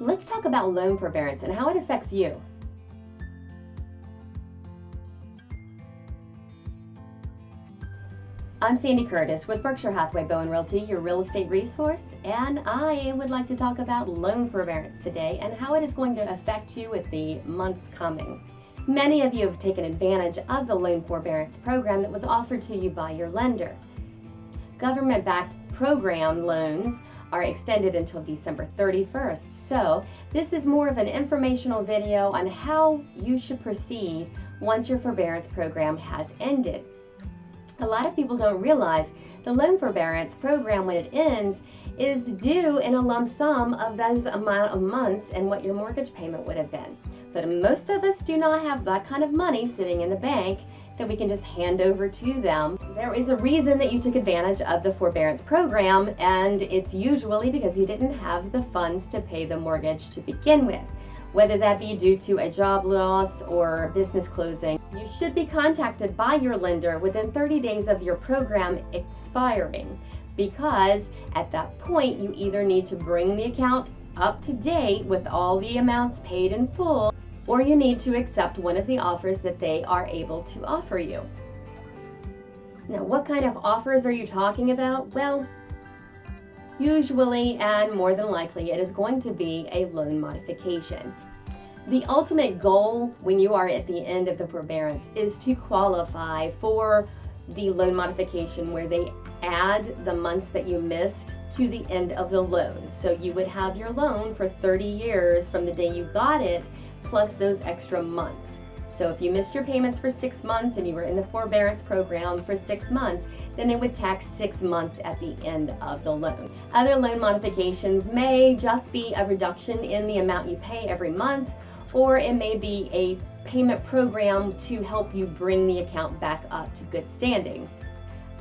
Let's talk about loan forbearance and how it affects you. I'm Sandy Curtis with Berkshire Hathaway Bowen Realty, your real estate resource, and I would like to talk about loan forbearance today and how it is going to affect you with the months coming. Many of you have taken advantage of the loan forbearance program that was offered to you by your lender. Government-backed program loans are extended until December 31st, so this is more of an informational video on how you should proceed once your forbearance program has ended. A lot of people don't realize the loan forbearance program, when it ends, is due in a lump sum of those amount of months and what your mortgage payment would have been. But most of us do not have that kind of money sitting in the bank that we can just hand over to them. There is a reason that you took advantage of the forbearance program, and it's usually because you didn't have the funds to pay the mortgage to begin with. Whether that be due to a job loss or business closing, you should be contacted by your lender within 30 days of your program expiring, because at that point you either need to bring the account up to date with all the amounts paid in full, or you need to accept one of the offers that they are able to offer you. Now, what kind of offers are you talking about? Well, usually and more than likely it is going to be a loan modification. The ultimate goal when you are at the end of the forbearance is to qualify for the loan modification, where they add the months that you missed to the end of the loan. So you would have your loan for 30 years from the day you got it, plus those extra months. So if you missed your payments for 6 months and you were in the forbearance program for 6 months, then they would tax 6 months at the end of the loan. Other loan modifications may just be a reduction in the amount you pay every month, or it may be a payment program to help you bring the account back up to good standing.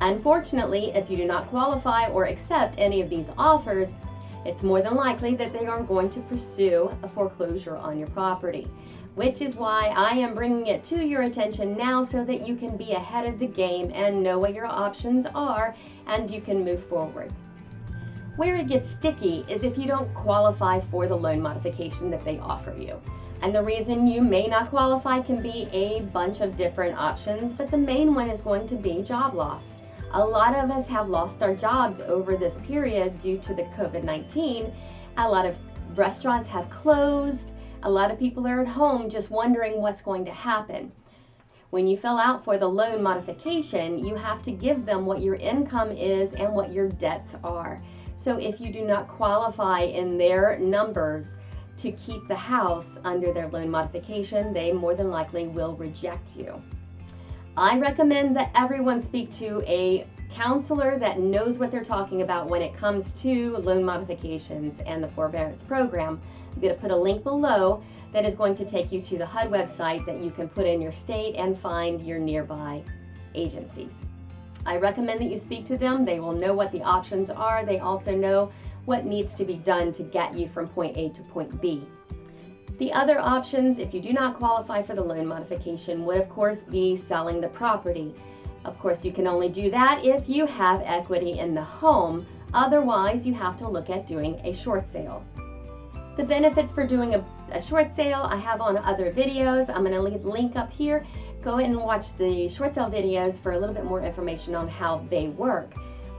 Unfortunately, if you do not qualify or accept any of these offers, it's more than likely that they are going to pursue a foreclosure on your property, which is why I am bringing it to your attention now so that you can be ahead of the game and know what your options are and you can move forward. Where it gets sticky is if you don't qualify for the loan modification that they offer you. And the reason you may not qualify can be a bunch of different options, but the main one is going to be job loss. A lot of us have lost our jobs over this period due to the COVID-19. A lot of restaurants have closed. A lot of people are at home just wondering what's going to happen. When you fill out for the loan modification, you have to give them what your income is and what your debts are. So if you do not qualify in their numbers to keep the house under their loan modification, they more than likely will reject you. I recommend that everyone speak to a counselor that knows what they're talking about when it comes to loan modifications and the forbearance program. I'm going to put a link below that is going to take you to the HUD website that you can put in your state and find your nearby agencies. I recommend that you speak to them. They will know what the options are. They also know what needs to be done to get you from point A to point B. The other options, if you do not qualify for the loan modification, would of course be selling the property. Of course, you can only do that if you have equity in the home. Otherwise, you have to look at doing a short sale. The benefits for doing a short sale I have on other videos. I'm going to leave the link up here. Go ahead and watch the short sale videos for a little bit more information on how they work.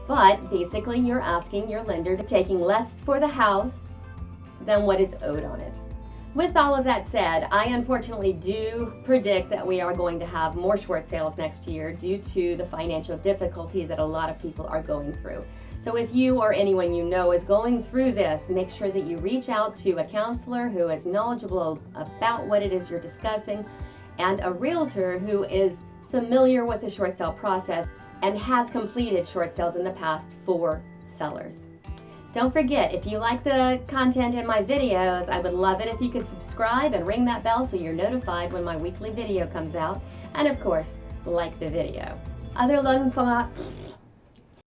But basically, you're asking your lender to taking less for the house than what is owed on it. With all of that said, I unfortunately do predict that we are going to have more short sales next year due to the financial difficulty that a lot of people are going through. So if you or anyone you know is going through this, make sure that you reach out to a counselor who is knowledgeable about what it is you're discussing, and a realtor who is familiar with the short sale process and has completed short sales in the past for sellers. Don't forget, if you like the content in my videos, I would love it if you could subscribe and ring that bell so you're notified when my weekly video comes out. And of course, like the video. Other loan